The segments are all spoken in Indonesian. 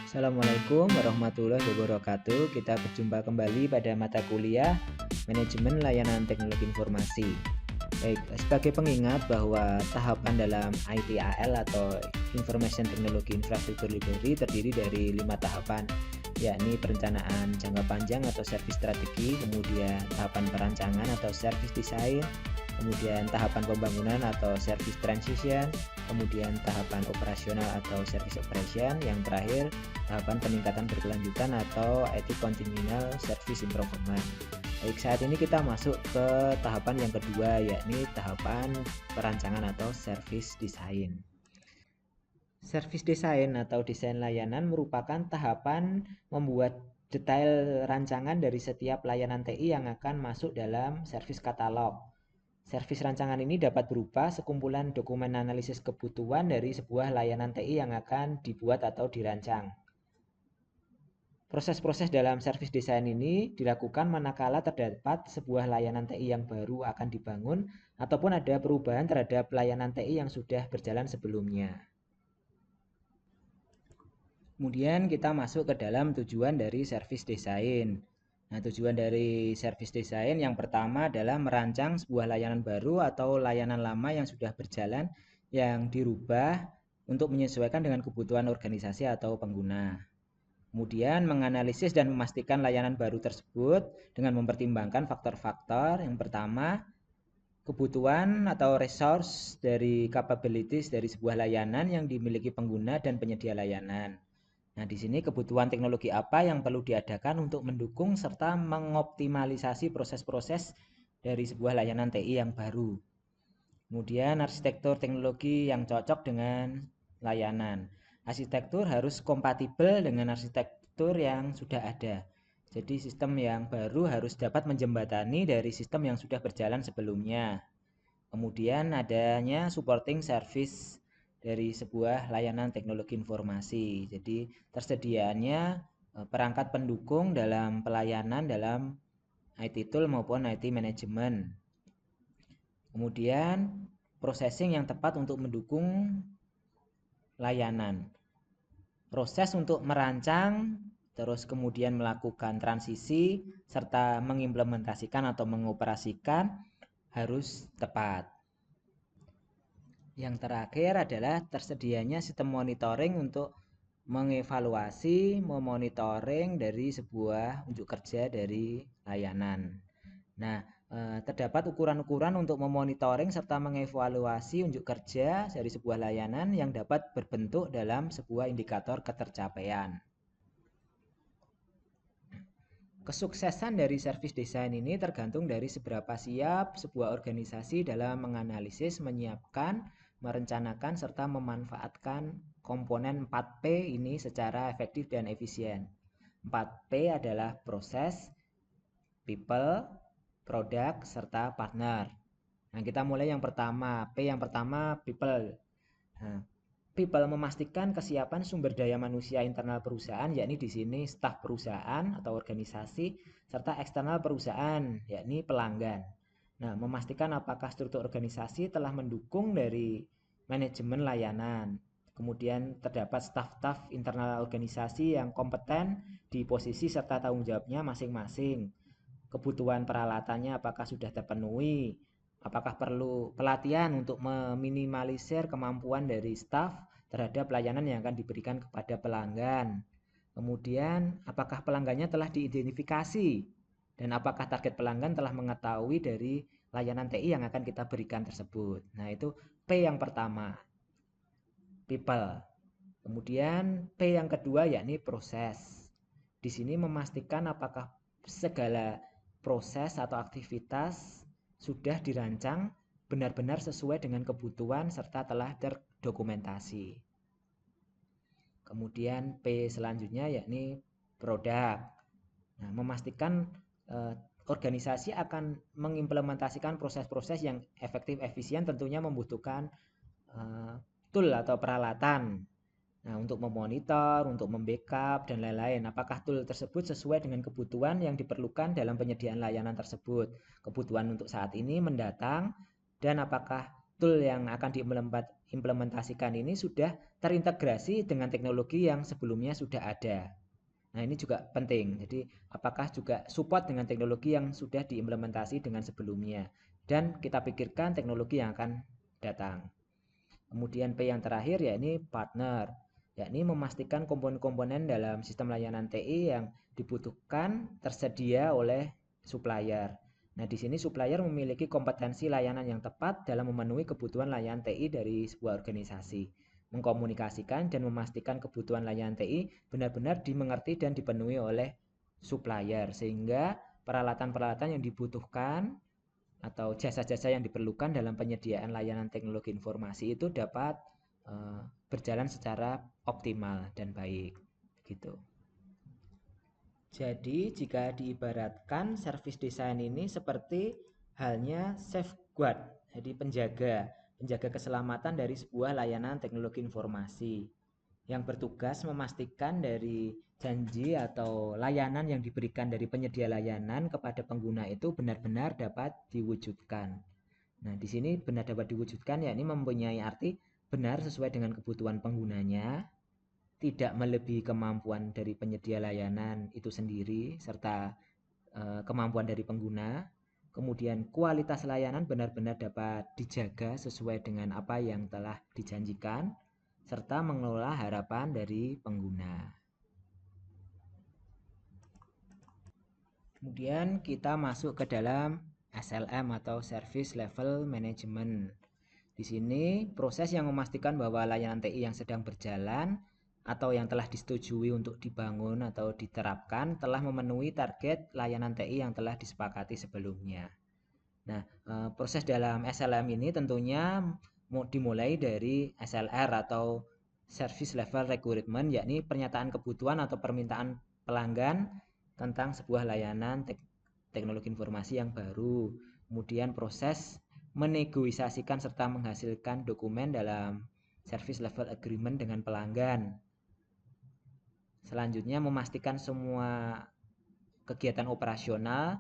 Assalamualaikum warahmatullahi wabarakatuh. Kita berjumpa kembali pada mata kuliah Manajemen Layanan Teknologi Informasi. Baik, sebagai pengingat bahwa tahapan dalam ITAL atau Information Technology Infrastructure Library terdiri dari 5 tahapan, yakni perencanaan jangka panjang atau service strategi, kemudian tahapan perancangan atau service design, kemudian tahapan pembangunan atau service transition, kemudian tahapan operasional atau service operation, yang terakhir tahapan peningkatan berkelanjutan atau IT continual service improvement. Baik, saat ini kita masuk ke tahapan yang kedua, yakni tahapan perancangan atau service design. Service design atau desain layanan merupakan tahapan membuat detail rancangan dari setiap layanan TI yang akan masuk dalam service katalog. Servis rancangan ini dapat berupa sekumpulan dokumen analisis kebutuhan dari sebuah layanan TI yang akan dibuat atau dirancang. Proses-proses dalam servis desain ini dilakukan manakala terdapat sebuah layanan TI yang baru akan dibangun ataupun ada perubahan terhadap layanan TI yang sudah berjalan sebelumnya. Kemudian kita masuk ke dalam tujuan dari servis desain. Nah, tujuan dari service design yang pertama adalah merancang sebuah layanan baru atau layanan lama yang sudah berjalan yang dirubah untuk menyesuaikan dengan kebutuhan organisasi atau pengguna. Kemudian menganalisis dan memastikan layanan baru tersebut dengan mempertimbangkan faktor-faktor. Yang pertama, kebutuhan atau resource dari capabilities dari sebuah layanan yang dimiliki pengguna dan penyedia layanan. Nah, di sini kebutuhan teknologi apa yang perlu diadakan untuk mendukung serta mengoptimalisasi proses-proses dari sebuah layanan TI yang baru. Kemudian arsitektur teknologi yang cocok dengan layanan. Arsitektur harus kompatibel dengan arsitektur yang sudah ada. Jadi sistem yang baru harus dapat menjembatani dari sistem yang sudah berjalan sebelumnya. Kemudian adanya supporting service dari sebuah layanan teknologi informasi. Jadi tersediaannya perangkat pendukung dalam pelayanan dalam IT tool maupun IT management. Kemudian processing yang tepat untuk mendukung layanan. Proses untuk merancang, terus kemudian melakukan transisi, serta mengimplementasikan atau mengoperasikan harus tepat. Yang terakhir adalah tersedianya sistem monitoring untuk mengevaluasi, memonitoring dari sebuah unjuk kerja dari layanan. Nah, terdapat ukuran-ukuran untuk memonitoring serta mengevaluasi unjuk kerja dari sebuah layanan yang dapat berbentuk dalam sebuah indikator ketercapaian. Kesuksesan dari service design ini tergantung dari seberapa siap sebuah organisasi dalam menganalisis, menyiapkan, merencanakan, serta memanfaatkan komponen 4P ini secara efektif dan efisien. 4P adalah proses, people, product, serta partner. Nah, kita mulai yang pertama. P yang pertama, people. Nah, people memastikan kesiapan sumber daya manusia internal perusahaan, yakni di sini staf perusahaan atau organisasi, serta eksternal perusahaan, yakni pelanggan. Nah, memastikan apakah struktur organisasi telah mendukung dari manajemen layanan. Kemudian terdapat staf-staf internal organisasi yang kompeten di posisi serta tanggung jawabnya masing-masing. Kebutuhan peralatannya apakah sudah terpenuhi? Apakah perlu pelatihan untuk meminimalisir kemampuan dari staf terhadap layanan yang akan diberikan kepada pelanggan? Kemudian, apakah pelanggannya telah diidentifikasi? Dan apakah target pelanggan telah mengetahui dari layanan TI yang akan kita berikan tersebut? Nah, itu P yang pertama, people. Kemudian P yang kedua yakni proses. Di sini memastikan apakah segala proses atau aktivitas sudah dirancang benar-benar sesuai dengan kebutuhan serta telah terdokumentasi. Kemudian P selanjutnya yakni produk. Nah, memastikan organisasi akan mengimplementasikan proses-proses yang efektif efisien, tentunya membutuhkan tool atau peralatan. Nah, untuk memonitor, untuk membackup, dan lain-lain. Apakah tool tersebut sesuai dengan kebutuhan yang diperlukan dalam penyediaan layanan tersebut? Kebutuhan untuk saat ini mendatang, dan apakah tool yang akan implementasikan ini sudah terintegrasi dengan teknologi yang sebelumnya sudah ada. Nah, ini juga penting. Jadi, apakah juga support dengan teknologi yang sudah diimplementasi dengan sebelumnya. Dan kita pikirkan teknologi yang akan datang. Kemudian P yang terakhir yakni partner, yakni memastikan komponen-komponen dalam sistem layanan TI yang dibutuhkan tersedia oleh supplier. Nah, di sini supplier memiliki kompetensi layanan yang tepat dalam memenuhi kebutuhan layanan TI dari sebuah organisasi, mengkomunikasikan dan memastikan kebutuhan layanan TI benar-benar dimengerti dan dipenuhi oleh supplier, sehingga peralatan-peralatan yang dibutuhkan atau jasa-jasa yang diperlukan dalam penyediaan layanan teknologi informasi itu dapat berjalan secara optimal dan baik gitu. Jadi jika diibaratkan service design ini seperti halnya safeguard, jadi penjaga keselamatan dari sebuah layanan teknologi informasi yang bertugas memastikan dari janji atau layanan yang diberikan dari penyedia layanan kepada pengguna itu benar-benar dapat diwujudkan. Nah, di sini benar dapat diwujudkan yakni mempunyai arti benar sesuai dengan kebutuhan penggunanya, tidak melebihi kemampuan dari penyedia layanan itu sendiri serta kemampuan dari pengguna. Kemudian kualitas layanan benar-benar dapat dijaga sesuai dengan apa yang telah dijanjikan serta mengelola harapan dari pengguna. Kemudian kita masuk ke dalam SLM atau Service Level Management. Di sini proses yang memastikan bahwa layanan TI yang sedang berjalan atau yang telah disetujui untuk dibangun atau diterapkan telah memenuhi target layanan TI yang telah disepakati sebelumnya. Nah, proses dalam SLM ini tentunya dimulai dari SLR atau Service Level Requirement, yakni pernyataan kebutuhan atau permintaan pelanggan tentang sebuah layanan teknologi informasi yang baru. Kemudian proses menegosiasikan serta menghasilkan dokumen dalam Service Level Agreement dengan pelanggan. Selanjutnya memastikan semua kegiatan operasional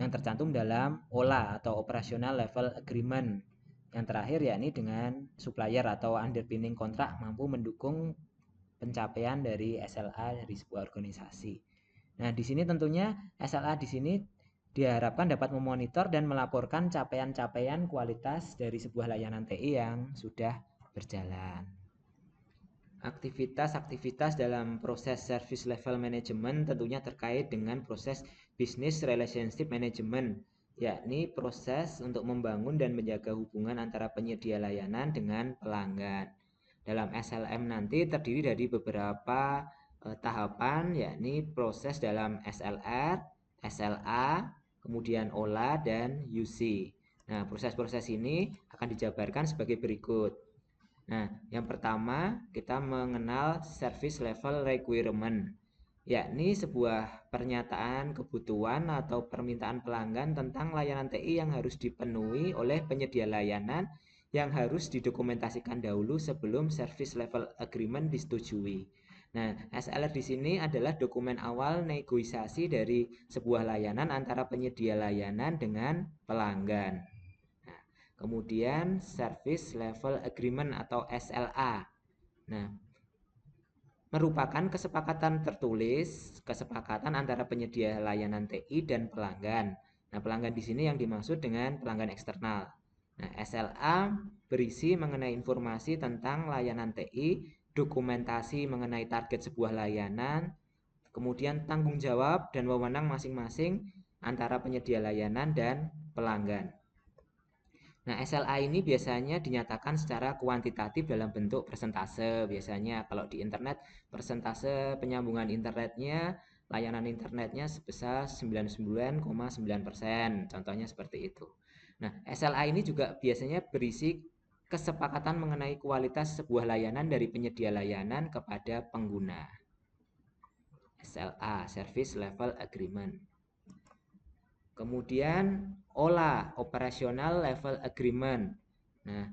yang tercantum dalam OLA atau Operational Level Agreement. Yang terakhir yakni dengan supplier atau underpinning kontrak mampu mendukung pencapaian dari SLA dari sebuah organisasi. Nah, di sini tentunya SLA di sini diharapkan dapat memonitor dan melaporkan capaian-capaian kualitas dari sebuah layanan TI yang sudah berjalan. Aktivitas-aktivitas dalam proses service level management tentunya terkait dengan proses business relationship management, yakni proses untuk membangun dan menjaga hubungan antara penyedia layanan dengan pelanggan. Dalam SLM nanti terdiri dari beberapa tahapan, yakni proses dalam SLR, SLA, kemudian OLA, dan UC. Nah, proses-proses ini akan dijabarkan sebagai berikut. Nah, yang pertama kita mengenal service level requirement, yakni sebuah pernyataan kebutuhan atau permintaan pelanggan tentang layanan TI yang harus dipenuhi oleh penyedia layanan yang harus didokumentasikan dahulu sebelum service level agreement disetujui. Nah, SLR di sini adalah dokumen awal negosiasi dari sebuah layanan antara penyedia layanan dengan pelanggan. Kemudian Service Level Agreement atau SLA. Nah, merupakan kesepakatan tertulis, kesepakatan antara penyedia layanan TI dan pelanggan. Nah, pelanggan di sini yang dimaksud dengan pelanggan eksternal. Nah, SLA berisi mengenai informasi tentang layanan TI, dokumentasi mengenai target sebuah layanan, kemudian tanggung jawab dan wewenang masing-masing antara penyedia layanan dan pelanggan. Nah, SLA ini biasanya dinyatakan secara kuantitatif dalam bentuk persentase. Biasanya kalau di internet, persentase penyambungan internetnya, layanan internetnya sebesar 99,9%. Contohnya seperti itu. Nah, SLA ini juga biasanya berisi kesepakatan mengenai kualitas sebuah layanan dari penyedia layanan kepada pengguna. SLA, Service Level Agreement. Kemudian OLA, Operational Level Agreement. Nah,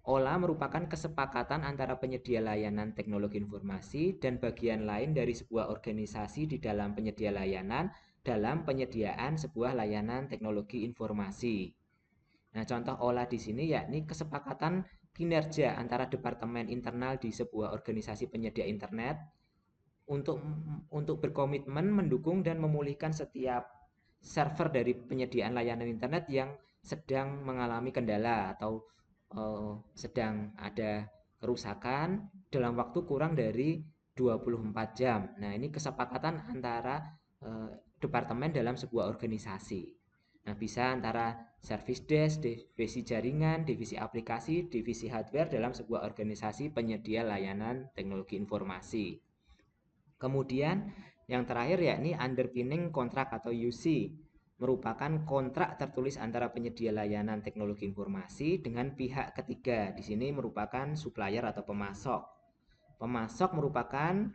OLA merupakan kesepakatan antara penyedia layanan teknologi informasi dan bagian lain dari sebuah organisasi di dalam penyedia layanan dalam penyediaan sebuah layanan teknologi informasi. Nah, contoh OLA di sini yakni kesepakatan kinerja antara departemen internal di sebuah organisasi penyedia internet untuk berkomitmen mendukung dan memulihkan setiap server dari penyediaan layanan internet yang sedang mengalami kendala atau sedang ada kerusakan dalam waktu kurang dari 24 jam. Nah, ini kesepakatan antara departemen dalam sebuah organisasi. Nah, bisa antara service desk, divisi jaringan, divisi aplikasi, divisi hardware dalam sebuah organisasi penyedia layanan teknologi informasi. Kemudian yang terakhir yakni underpinning kontrak atau UC, merupakan kontrak tertulis antara penyedia layanan teknologi informasi dengan pihak ketiga. Di sini merupakan supplier atau pemasok. Pemasok merupakan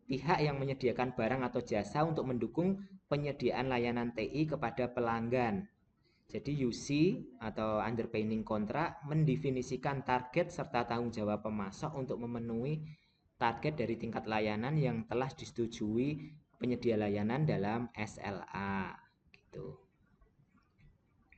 pihak yang menyediakan barang atau jasa untuk mendukung penyediaan layanan TI kepada pelanggan. Jadi UC atau underpinning kontrak mendefinisikan target serta tanggung jawab pemasok untuk memenuhi target dari tingkat layanan yang telah disetujui penyedia layanan dalam SLA gitu.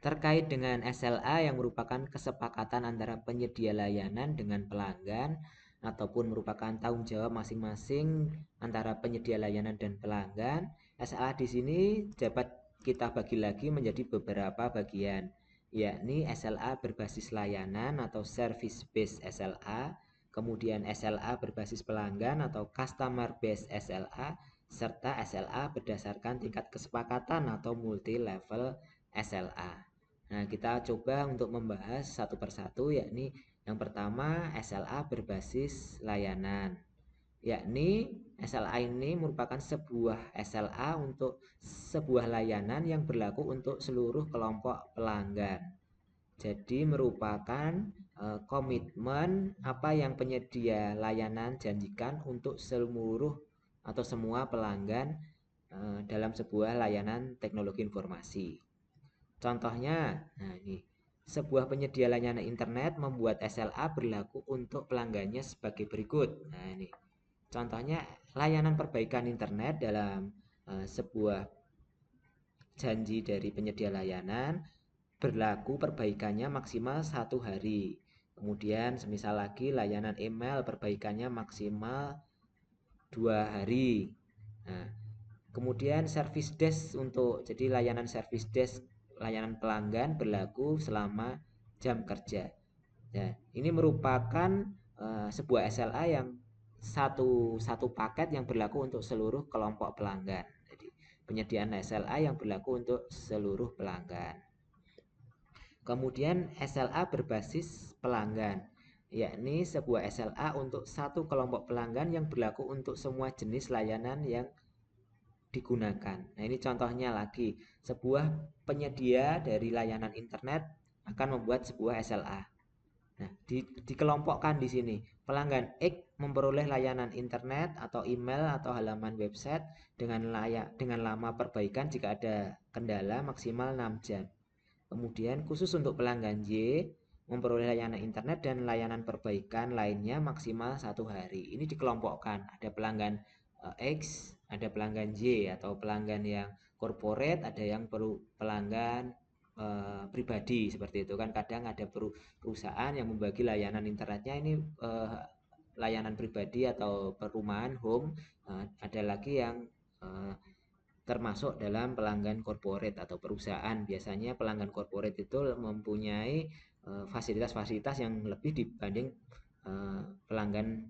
Terkait dengan SLA yang merupakan kesepakatan antara penyedia layanan dengan pelanggan ataupun merupakan tanggung jawab masing-masing antara penyedia layanan dan pelanggan, SLA di sini dapat kita bagi lagi menjadi beberapa bagian, yakni SLA berbasis layanan atau service based SLA, kemudian SLA berbasis pelanggan atau customer based SLA, serta SLA berdasarkan tingkat kesepakatan atau multi level SLA. Nah, kita coba untuk membahas satu persatu, yakni yang pertama SLA berbasis layanan, yakni SLA ini merupakan sebuah SLA untuk sebuah layanan yang berlaku untuk seluruh kelompok pelanggan. Jadi merupakan komitmen apa yang penyedia layanan janjikan untuk seluruh atau semua pelanggan dalam sebuah layanan teknologi informasi. Contohnya, nah ini sebuah penyedia layanan internet membuat SLA berlaku untuk pelanggannya sebagai berikut. Nah ini contohnya layanan perbaikan internet dalam sebuah janji dari penyedia layanan berlaku perbaikannya maksimal 1 hari. Kemudian semisal lagi layanan email perbaikannya maksimal 2 hari. Nah, kemudian service desk jadi layanan service desk layanan pelanggan berlaku selama jam kerja. Ya, ini merupakan sebuah SLA yang satu paket yang berlaku untuk seluruh kelompok pelanggan. Jadi penyediaan SLA yang berlaku untuk seluruh pelanggan. Kemudian SLA berbasis pelanggan, yakni sebuah SLA untuk satu kelompok pelanggan yang berlaku untuk semua jenis layanan yang digunakan. Nah, ini contohnya lagi, sebuah penyedia dari layanan internet akan membuat sebuah SLA. Nah, dikelompokkan di sini. Pelanggan X memperoleh layanan internet atau email atau halaman website dengan lama perbaikan jika ada kendala maksimal 6 jam. Kemudian khusus untuk pelanggan Y memperoleh layanan internet dan layanan perbaikan lainnya maksimal 1 hari. Ini dikelompokkan. Ada pelanggan X, ada pelanggan Y atau pelanggan yang corporate, ada yang perlu pelanggan pribadi seperti itu kan. Kadang ada perusahaan yang membagi layanan internetnya ini layanan pribadi atau perumahan home, ada lagi yang termasuk dalam pelanggan corporate atau perusahaan. Biasanya pelanggan corporate itu mempunyai fasilitas-fasilitas yang lebih dibanding pelanggan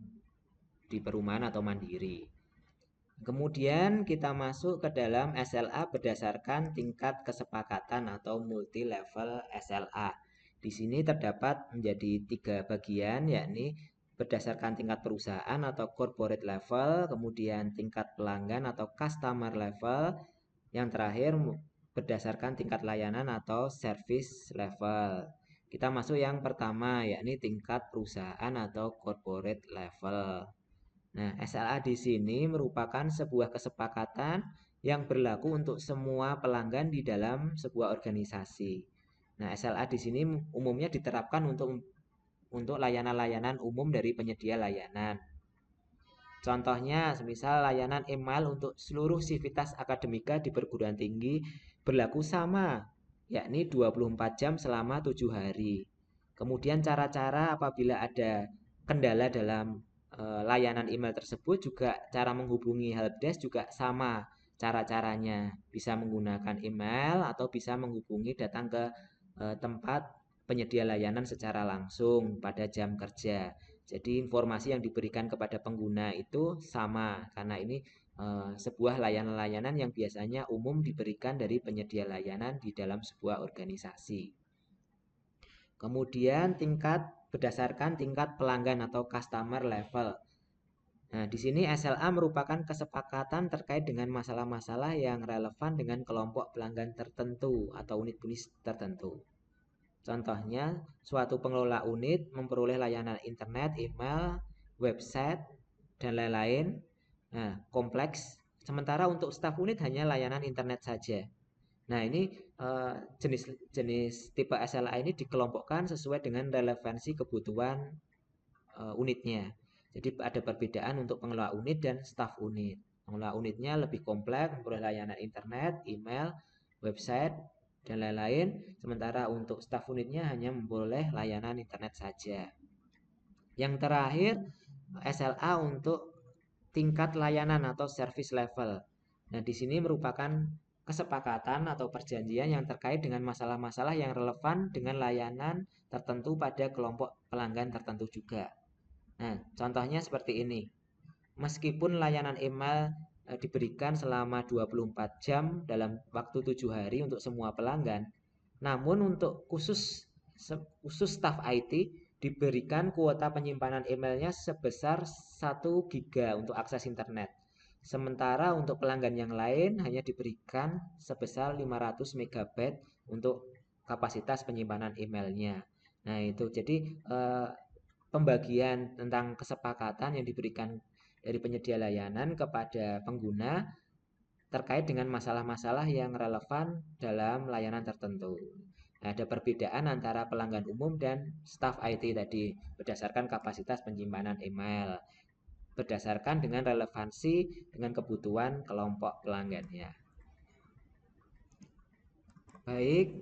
di perumahan atau mandiri. Kemudian kita masuk ke dalam SLA berdasarkan tingkat kesepakatan atau multi level SLA. Di sini terdapat menjadi 3 bagian, yakni berdasarkan tingkat perusahaan atau corporate level, kemudian tingkat pelanggan atau customer level, yang terakhir berdasarkan tingkat layanan atau service level. Kita masuk yang pertama, yakni tingkat perusahaan atau corporate level. Nah, SLA di sini merupakan sebuah kesepakatan yang berlaku untuk semua pelanggan di dalam sebuah organisasi. Nah, SLA di sini umumnya diterapkan untuk layanan-layanan umum dari penyedia layanan. Contohnya, semisal layanan email untuk seluruh sivitas akademika di perguruan tinggi berlaku sama, yakni 24 jam selama 7 hari. Kemudian cara-cara apabila ada kendala dalam layanan email tersebut, juga cara menghubungi helpdesk juga sama cara-caranya. Bisa menggunakan email atau bisa menghubungi datang ke tempat penyedia layanan secara langsung pada jam kerja. Jadi informasi yang diberikan kepada pengguna itu sama, karena ini sebuah layanan-layanan yang biasanya umum diberikan dari penyedia layanan di dalam sebuah organisasi. Kemudian berdasarkan tingkat pelanggan atau customer level. Nah, di sini SLA merupakan kesepakatan terkait dengan masalah-masalah yang relevan dengan kelompok pelanggan tertentu atau unit-unit tertentu. Contohnya, suatu pengelola unit memperoleh layanan internet, email, website, dan lain-lain. Nah, kompleks. Sementara untuk staf unit hanya layanan internet saja. Nah, ini jenis tipe SLA ini dikelompokkan sesuai dengan relevansi kebutuhan unitnya. Jadi ada perbedaan untuk pengelola unit dan staf unit. Pengelola unitnya lebih kompleks, memperoleh layanan internet, email, website, dan lain-lain. Sementara untuk staf unitnya hanya memperoleh layanan internet saja. Yang terakhir, SLA untuk tingkat layanan atau service level. Nah, di sini merupakan kesepakatan atau perjanjian yang terkait dengan masalah-masalah yang relevan dengan layanan tertentu pada kelompok pelanggan tertentu juga. Nah, contohnya seperti ini. Meskipun layanan email diberikan selama 24 jam dalam waktu 7 hari untuk semua pelanggan, namun untuk khusus staf IT diberikan kuota penyimpanan emailnya sebesar 1 giga untuk akses internet. Sementara untuk pelanggan yang lain hanya diberikan sebesar 500 MB untuk kapasitas penyimpanan emailnya. Nah, itu jadi pembagian tentang kesepakatan yang diberikan dari penyedia layanan kepada pengguna terkait dengan masalah-masalah yang relevan dalam layanan tertentu. Nah, ada perbedaan antara pelanggan umum dan staf IT tadi berdasarkan kapasitas penyimpanan email, berdasarkan dengan relevansi dengan kebutuhan kelompok pelanggannya. Baik,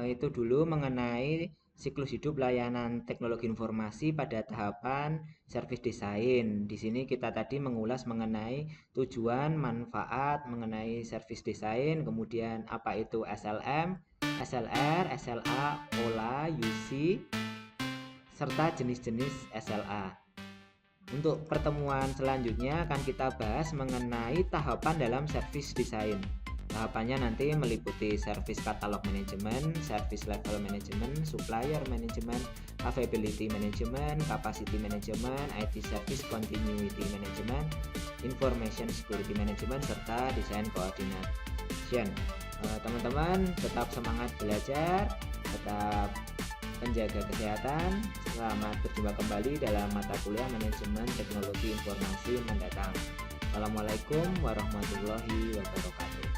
itu dulu mengenai siklus hidup layanan teknologi informasi pada tahapan service design. Di sini kita tadi mengulas mengenai tujuan, manfaat, mengenai service design, kemudian apa itu SLM, SLR, SLA, OLA, UC, serta jenis-jenis SLA. Untuk pertemuan selanjutnya akan kita bahas mengenai tahapan dalam service design. Tahapannya nanti meliputi service catalog management, service level management, supplier management, availability management, capacity management, IT service continuity management, information security management, serta design coordination. Teman-teman tetap semangat belajar, tetap menjaga kesehatan. Selamat berjumpa kembali dalam mata kuliah manajemen teknologi informasi mendatang. Assalamualaikum warahmatullahi wabarakatuh.